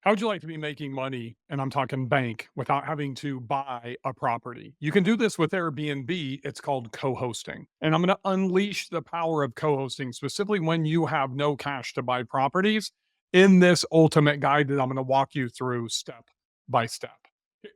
How would you like to be making money, and I'm talking bank, without having to buy a property? You can do this with Airbnb. It's called co-hosting. And I'm going to unleash the power of co-hosting specifically when you have no cash to buy properties in this ultimate guide that I'm going to walk you through step by step.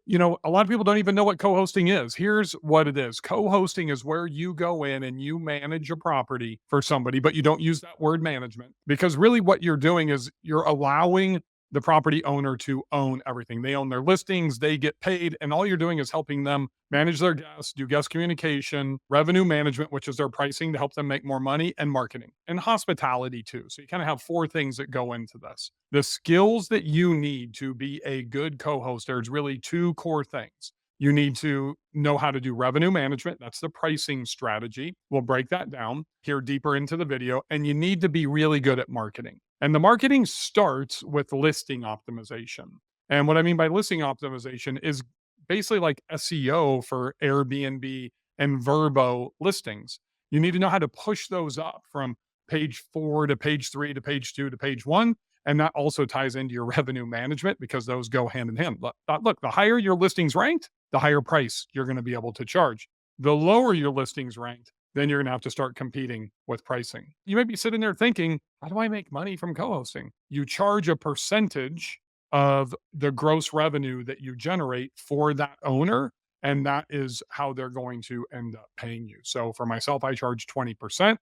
A lot of people don't even know what co-hosting is. Here's what it is. Co-hosting is where you go in and you manage a property for somebody, but you don't use that word management because really what you're doing is you're allowing the property owner to own everything. They own their listings, they get paid, and all you're doing is helping them manage their guests, do guest communication, revenue management, which is their pricing to help them make more money, and marketing and hospitality too. So you kind of have four things that go into this. The skills that you need to be a good co host, there's really two core things. You need to know how to do revenue management. That's the pricing strategy. We'll break that down here deeper into the video. And you need to be really good at marketing. And the marketing starts with listing optimization. And what I mean by listing optimization is basically like SEO for Airbnb and Verbo listings. You need to know how to push those up from page 4 to page 3 to page 2 to page 1. And that also ties into your revenue management because those go hand in hand. Look, the higher your listings ranked, the higher price you're going to be able to charge. The lower your listings ranked, then you're going to have to start competing with pricing. You may be sitting there thinking, how do I make money from co hosting? You charge a percentage of the gross revenue that you generate for that owner. And that is how they're going to end up paying you. So for myself, I charge 20%.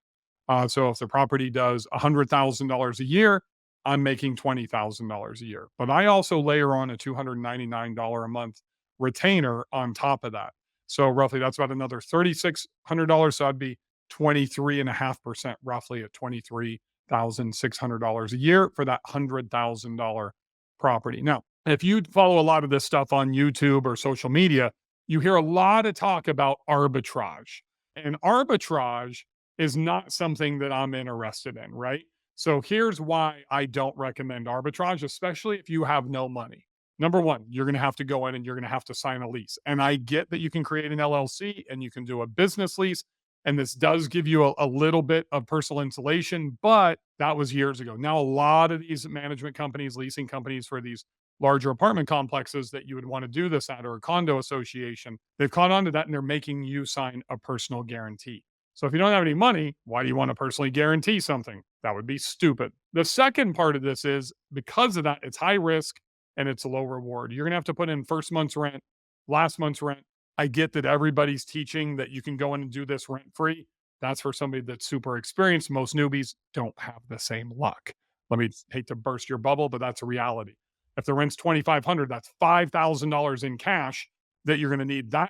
So if the property does $100,000 a year, I'm making $20,000 a year. But I also layer on a $299 a month retainer on top of that. So roughly that's about another $3,600. So I'd be 23.5% roughly at $23,600 a year for that $100,000 property. Now, if you follow a lot of this stuff on YouTube or social media, you hear a lot of talk about arbitrage. And arbitrage is not something that I'm interested in, right? So here's why I don't recommend arbitrage, especially if you have no money. Number one, you're going to have to go in and you're going to have to sign a lease. And I get that you can create an LLC and you can do a business lease. And this does give you a little bit of personal insulation, but that was years ago. Now, a lot of these management companies, leasing companies for these larger apartment complexes that you would want to do this at, or a condo association, they've caught on to that and they're making you sign a personal guarantee. So if you don't have any money, why do you want to personally guarantee something? That would be stupid. The second part of this is because of that, it's high risk and it's a low reward. You're going to have to put in first month's rent, last month's rent. I get that everybody's teaching that you can go in and do this rent free. That's for somebody that's super experienced. Most newbies don't have the same luck. Let me hate to burst your bubble, but that's a reality. If the rent's $2,500, that's $5,000 in cash that you're going to need. That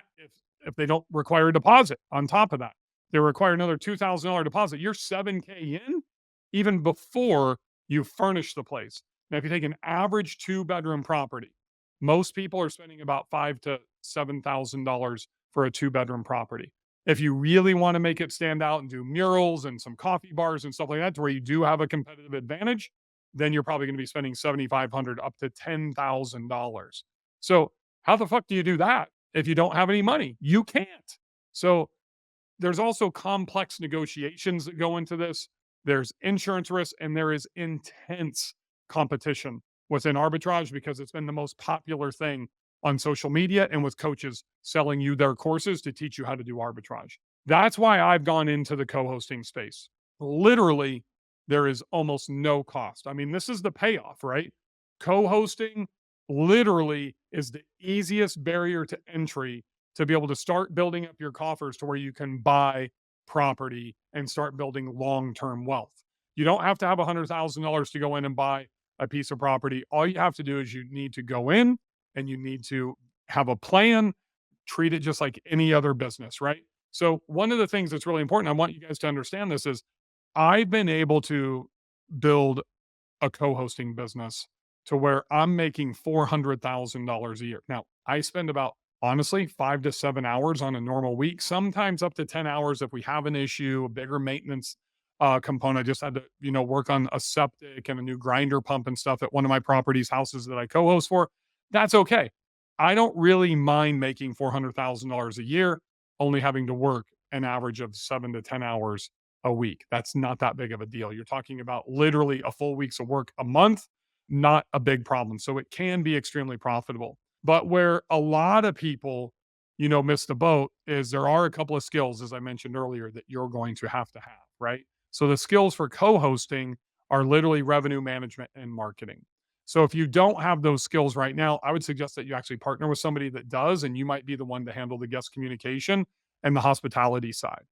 if they don't require a deposit on top of that, they require another $2,000 deposit. You're 7K in even before you furnish the place. Now, if you take an average 2-bedroom property, most people are spending about $5,000 to $7,000 for a 2-bedroom property. If you really want to make it stand out and do murals and some coffee bars and stuff like that, to where you do have a competitive advantage, then you're probably going to be spending $7,500 up to $10,000. So how the fuck do you do that if you don't have any money? You can't. So there's also complex negotiations that go into this. There's insurance risk and there is intense competition within arbitrage because it's been the most popular thing on social media and with coaches selling you their courses to teach you how to do arbitrage. That's why I've gone into the co-hosting space. Literally, there is almost no cost. I mean, this is the payoff, right? Co-hosting literally is the easiest barrier to entry to be able to start building up your coffers to where you can buy property and start building long-term wealth. You don't have to have $100,000 to go in and buy a piece of property. All you have to do is you need to go in and you need to have a plan, treat it just like any other business, right? So one of the things that's really important, I want you guys to understand this, is I've been able to build a co-hosting business to where I'm making $400,000 a year. Now, I spend about, honestly, 5 to 7 hours on a normal week, sometimes up to 10 hours if we have an issue, a bigger maintenance component. I just had to, work on a septic and a new grinder pump and stuff at one of my properties, houses that I co-host for. That's okay. I don't really mind making $400,000 a year, only having to work an average of 7 to 10 hours a week. That's not that big of a deal. You're talking about literally a full week's of work a month not a big problem. So it can be extremely profitable. But where a lot of people, miss the boat is there are a couple of skills, as I mentioned earlier, that you're going to have, right? So the skills for co-hosting are literally revenue management and marketing. So if you don't have those skills right now, I would suggest that you actually partner with somebody that does, and you might be the one to handle the guest communication and the hospitality side.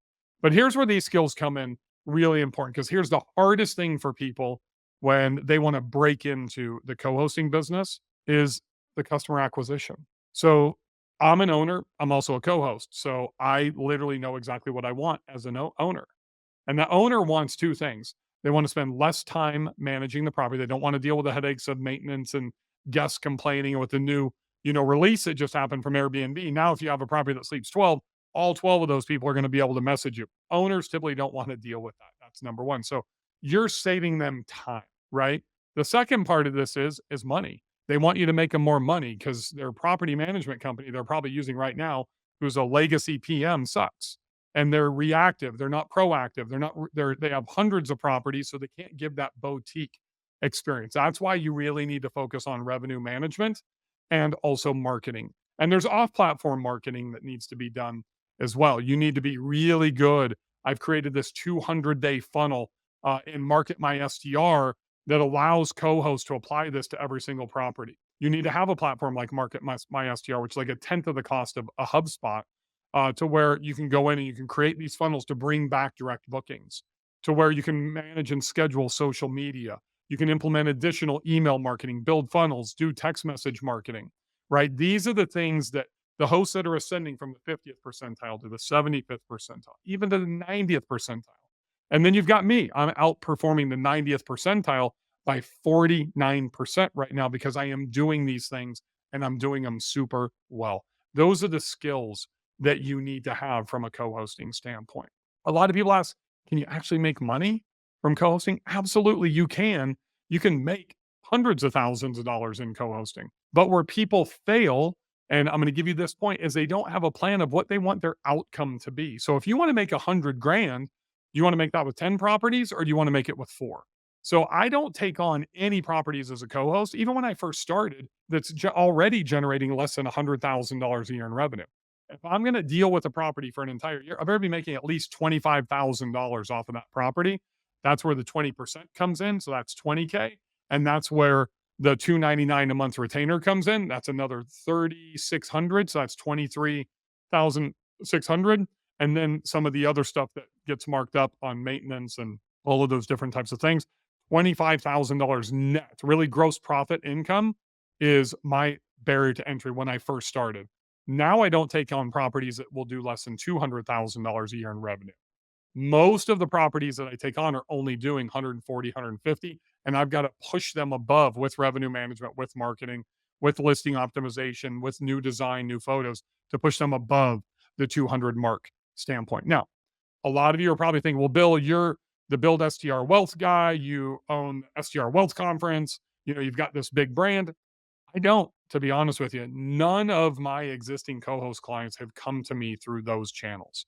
But here's where these skills come in really important, because here's the hardest thing for people when they want to break into the co-hosting business is the customer acquisition. So I'm an owner, I'm also a co-host. So I literally know exactly what I want as an owner. And the owner wants two things. They want to spend less time managing the property. They don't want to deal with the headaches of maintenance and guests complaining with the new, release that just happened from Airbnb. Now, if you have a property that sleeps 12, all 12 of those people are going to be able to message you. Owners typically don't want to deal with that. That's number one. So you're saving them time, right? The second part of this is money. They want you to make them more money because their property management company they're probably using right now, who's a legacy PM, sucks, and they're reactive. They're not proactive. They have hundreds of properties, so they can't give that boutique experience. That's why you really need to focus on revenue management and also marketing. And there's off-platform marketing that needs to be done as well. You need to be really good. I've created this 200-day funnel in Market My STR that allows co-hosts to apply this to every single property. You need to have a platform like Market My STR, which is like a tenth of the cost of a HubSpot, to where you can go in and you can create these funnels to bring back direct bookings, to where you can manage and schedule social media. You can implement additional email marketing, build funnels, do text message marketing, right? These are the things that the hosts that are ascending from the 50th percentile to the 75th percentile, even to the 90th percentile. And then you've got me. I'm outperforming the 90th percentile by 49% right now because I am doing these things and I'm doing them super well. Those are the skills that you need to have from a co-hosting standpoint. A lot of people ask, can you actually make money from co-hosting? Absolutely, you can. You can make hundreds of thousands of dollars in co-hosting. But where people fail, and I'm going to give you this point, is they don't have a plan of what they want their outcome to be. So if you want to make 100 grand, you want to make that with 10 properties or do you want to make it with 4? So I don't take on any properties as a co-host, even when I first started, that's already generating less than $100,000 a year in revenue. If I'm going to deal with a property for an entire year, I better be making at least $25,000 off of that property. That's where the 20% comes in. So that's 20K. And that's where the $299 a month retainer comes in. That's another 3,600. So that's 23,600. And then some of the other stuff that gets marked up on maintenance and all of those different types of things. $25,000 net, really gross profit income is my barrier to entry when I first started. Now I don't take on properties that will do less than $200,000 a year in revenue. Most of the properties that I take on are only doing 140, 150, and I've got to push them above with revenue management, with marketing, with listing optimization, with new design, new photos to push them above the 200 mark standpoint. Now, a lot of you are probably thinking, well, Bill, you're the Build STR Wealth guy. You own STR Wealth Conference. You've got this big brand. I don't, to be honest with you. None of my existing co-host clients have come to me through those channels.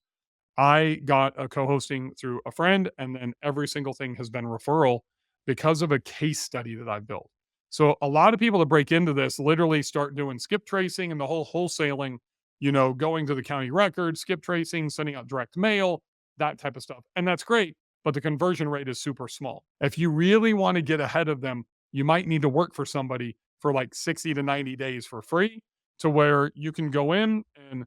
I got a co-hosting through a friend, and then every single thing has been referral because of a case study that I've built. So a lot of people that break into this literally start doing skip tracing and the whole wholesaling, going to the county record, skip tracing, sending out direct mail, that type of stuff. And that's great, but the conversion rate is super small. If you really want to get ahead of them, you might need to work for somebody for like 60 to 90 days for free to where you can go in and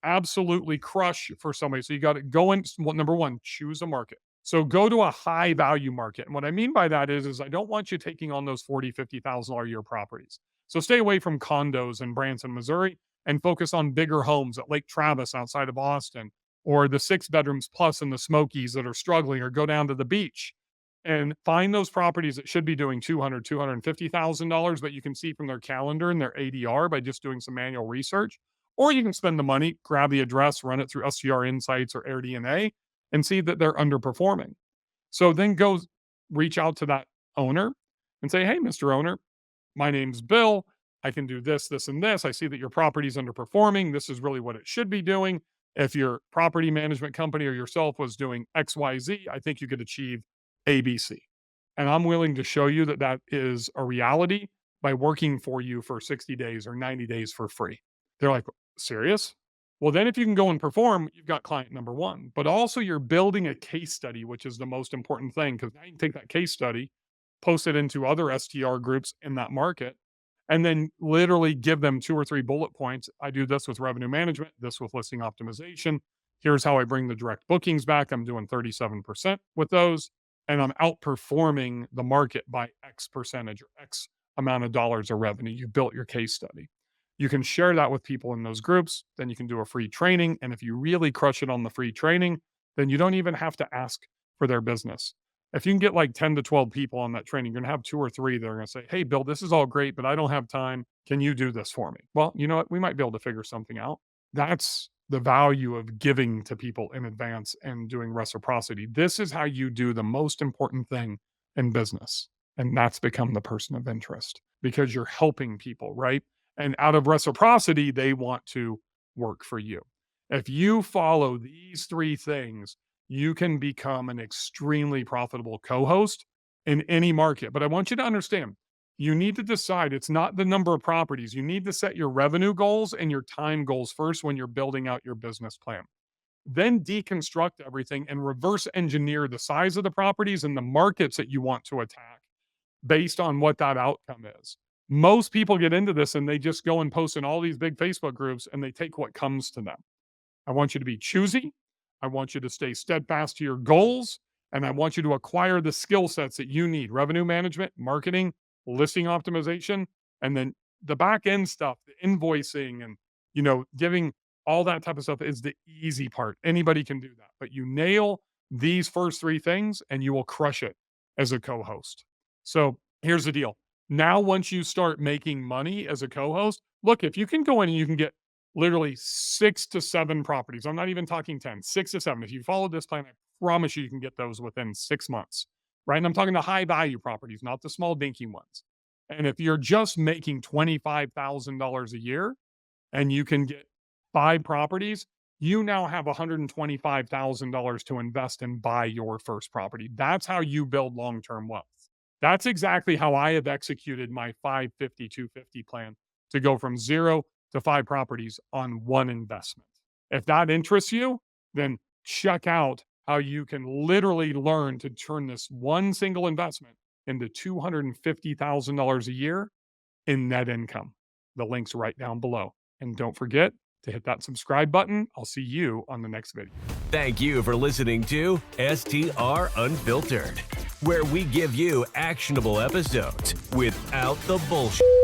absolutely crush for somebody. So you got to go in. Well, number one, choose a market. So go to a high value market. And what I mean by that is I don't want you taking on those $40,000, $50,000 a year properties. So stay away from condos in Branson, Missouri, and focus on bigger homes at Lake Travis outside of Austin, or the 6 bedrooms plus in the Smokies that are struggling, or go down to the beach and find those properties that should be doing $200,000, $250,000, but you can see from their calendar and their ADR by just doing some manual research. Or you can spend the money, grab the address, run it through STR Insights or AirDNA, and see that they're underperforming. So then go reach out to that owner and say, hey, Mr. Owner, my name's Bill. I can do this, this, and this. I see that your property is underperforming. This is really what it should be doing. If your property management company or yourself was doing XYZ, I think you could achieve ABC. And I'm willing to show you that that is a reality by working for you for 60 days or 90 days for free. They're like, serious? Well, then if you can go and perform, you've got client number one. But also, you're building a case study, which is the most important thing because now you can take that case study, post it into other STR groups in that market, and then literally give them 2 or 3 bullet points. I do this with revenue management, this with listing optimization. Here's how I bring the direct bookings back. I'm doing 37% with those, and I'm outperforming the market by X percentage or X amount of dollars of revenue. You built your case study. You can share that with people in those groups. Then you can do a free training. And if you really crush it on the free training, then you don't even have to ask for their business. If you can get like 10 to 12 people on that training, you're going to have 2 or 3 that are going to say, hey, Bill, this is all great, but I don't have time. Can you do this for me? Well, you know what? We might be able to figure something out. That's the value of giving to people in advance and doing reciprocity. This is how you do the most important thing in business. And that's become the person of interest because you're helping people, right? And out of reciprocity, they want to work for you. If you follow these 3 things, you can become an extremely profitable co-host in any market. But I want you to understand, you need to decide it's not the number of properties. You need to set your revenue goals and your time goals first when you're building out your business plan. Then deconstruct everything and reverse engineer the size of the properties and the markets that you want to attack based on what that outcome is. Most people get into this and they just go and post in all these big Facebook groups and they take what comes to them. I want you to be choosy. I want you to stay steadfast to your goals. And I want you to acquire the skill sets that you need: revenue management, marketing, listing optimization, and then the back end stuff, the invoicing and, giving all that type of stuff is the easy part. Anybody can do that. But you nail these first 3 things and you will crush it as a co-host. So here's the deal. Now, once you start making money as a co-host, look, if you can go in and you can get literally 6 to 7 properties, I'm not even talking 10, 6 to 7. If you follow this plan, I promise you can get those within 6 months, right? And I'm talking the high value properties, not the small dinky ones. And if you're just making $25,000 a year and you can get 5 properties, you now have $125,000 to invest and buy your first property. That's how you build long-term wealth. That's exactly how I have executed my 550-250 plan to go from 0 to 5 properties on one investment. If that interests you, then check out how you can literally learn to turn this one single investment into $250,000 a year in net income. The link's right down below. And don't forget to hit that subscribe button. I'll see you on the next video. Thank you for listening to STR Unfiltered, where we give you actionable episodes without the bullshit.